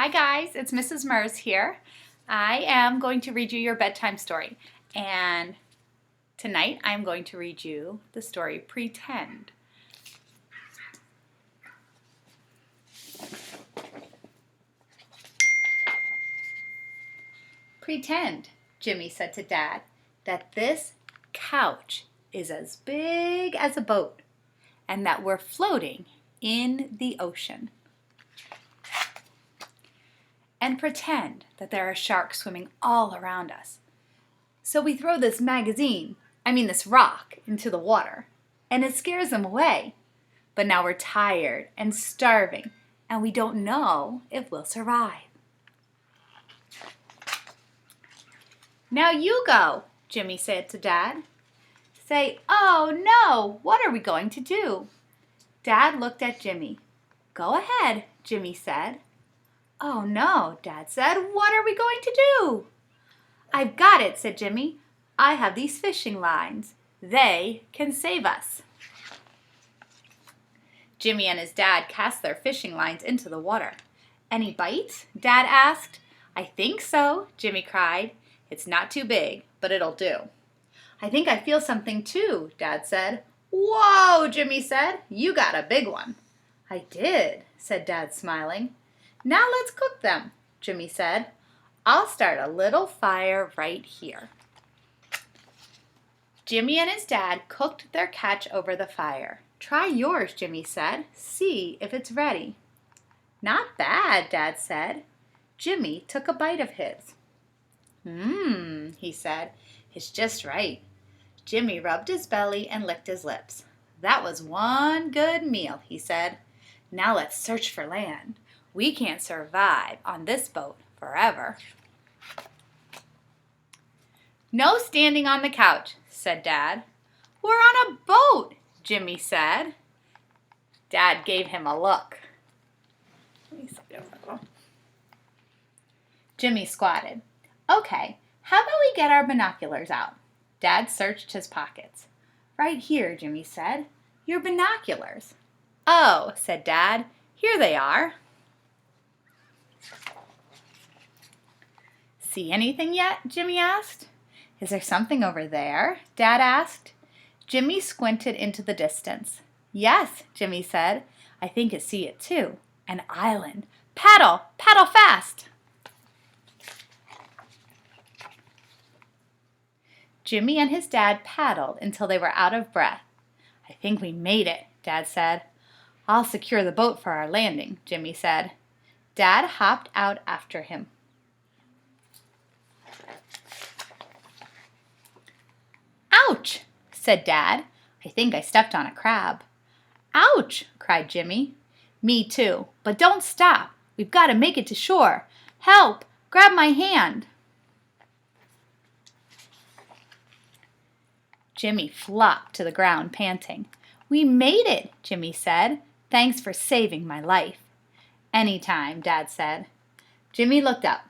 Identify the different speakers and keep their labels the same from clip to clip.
Speaker 1: Hi guys, it's Mrs. Merz here. I am going to read you your bedtime story, and tonight I'm going to read you the story Pretend. Pretend, Jimmy said to Dad, that this couch is as big as a boat and that we're floating in the ocean. And pretend that there are sharks swimming all around us. So we throw this rock into the water, and it scares them away. But now we're tired and starving, and we don't know if we'll survive. Now you go, Jimmy said to Dad. Say, "Oh no, what are we going to do?" Dad looked at Jimmy. "Go ahead," Jimmy said. "Oh no," Dad said. "What are we going to do?" "I've got it," said Jimmy. "I have these fishing lines. They can save us." Jimmy and his dad cast their fishing lines into the water. "Any bites?" Dad asked. "I think so," Jimmy cried. "It's not too big, but it'll do." "I think I feel something too," Dad said. "Whoa," Jimmy said. "You got a big one." "I did," said Dad, smiling. "Now let's cook them," Jimmy said. "I'll start a little fire right here." Jimmy and his dad cooked their catch over the fire. "Try yours," Jimmy said. "See if it's ready." "Not bad," Dad said. Jimmy took a bite of his. He said. "It's just right." Jimmy rubbed his belly and licked his lips. "That was one good meal," he said. "Now let's search for land. We can't survive on this boat forever." "No standing on the couch," said Dad. "We're on a boat," Jimmy said. Dad gave him a look. Jimmy squatted. "Okay, how about we get our binoculars out?" Dad searched his pockets. "Right here," Jimmy said. "Your binoculars." "Oh," said Dad. "Here they are." "See anything yet?" Jimmy asked. "Is there something over there?" Dad asked. Jimmy squinted into the distance. "Yes," Jimmy said. "I think I see it too. An island. Paddle! Paddle fast!" Jimmy and his dad paddled until they were out of breath. "I think we made it," Dad said. "I'll secure the boat for our landing," Jimmy said. Dad hopped out after him. "Ouch!" said Dad. "I think I stepped on a crab." "Ouch!" cried Jimmy. "Me too, but don't stop. We've got to make it to shore. Help! Grab my hand!" Jimmy flopped to the ground, panting. "We made it," Jimmy said. "Thanks for saving my life." "Anytime," Dad said. Jimmy looked up.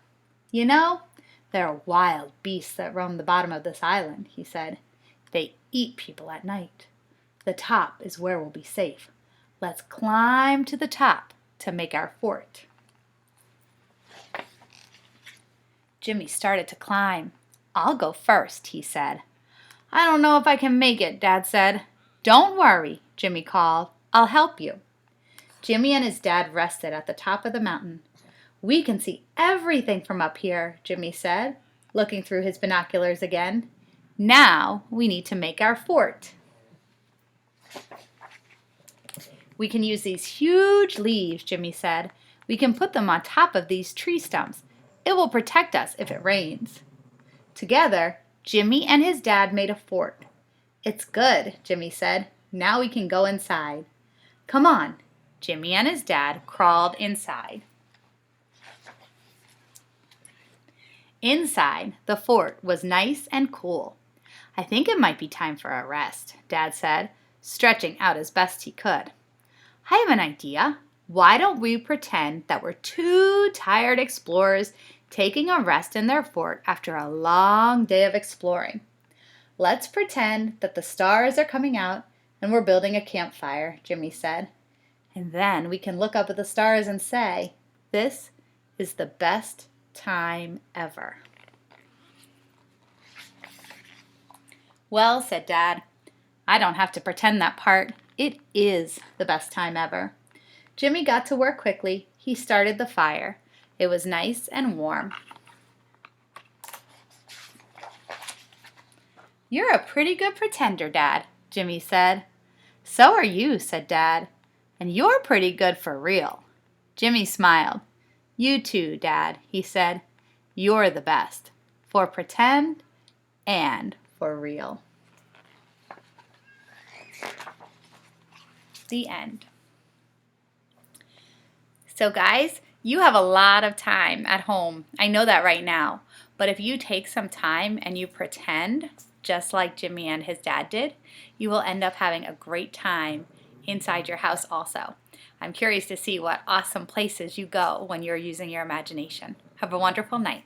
Speaker 1: "You know, there are wild beasts that roam the bottom of this island," he said. "They eat people at night. The top is where we'll be safe. Let's climb to the top to make our fort." Jimmy started to climb. "I'll go first," he said. "I don't know if I can make it," Dad said. "Don't worry," Jimmy called. "I'll help you." Jimmy and his dad rested at the top of the mountain. "We can see everything from up here," Jimmy said, looking through his binoculars again. "Now we need to make our fort." "We can use these huge leaves," Jimmy said. "We can put them on top of these tree stumps. It will protect us if it rains." Together, Jimmy and his dad made a fort. "It's good," Jimmy said. "Now we can go inside." "Come on." Jimmy and his dad crawled inside. Inside, the fort was nice and cool. "I think it might be time for a rest," Dad said, stretching out as best he could. "I have an idea. Why don't we pretend that we're two tired explorers taking a rest in their fort after a long day of exploring? Let's pretend that the stars are coming out and we're building a campfire," Jimmy said. "And then we can look up at the stars and say, 'This is the best time ever. Well, said Dad, I don't have to pretend that part. It is the best time ever. Jimmy got to work quickly. He started the fire. It was nice and warm. You're a pretty good pretender, Dad, Jimmy said. So are you, said Dad. And you're pretty good for real. Jimmy smiled. You too, Dad, he said. You're the best. For pretend and for real. The end. So guys, you have a lot of time at home. I know that right now. But if you take some time and you pretend, just like Jimmy and his dad did, you will end up having a great time inside your house also. I'm curious to see what awesome places you go when you're using your imagination. Have a wonderful night.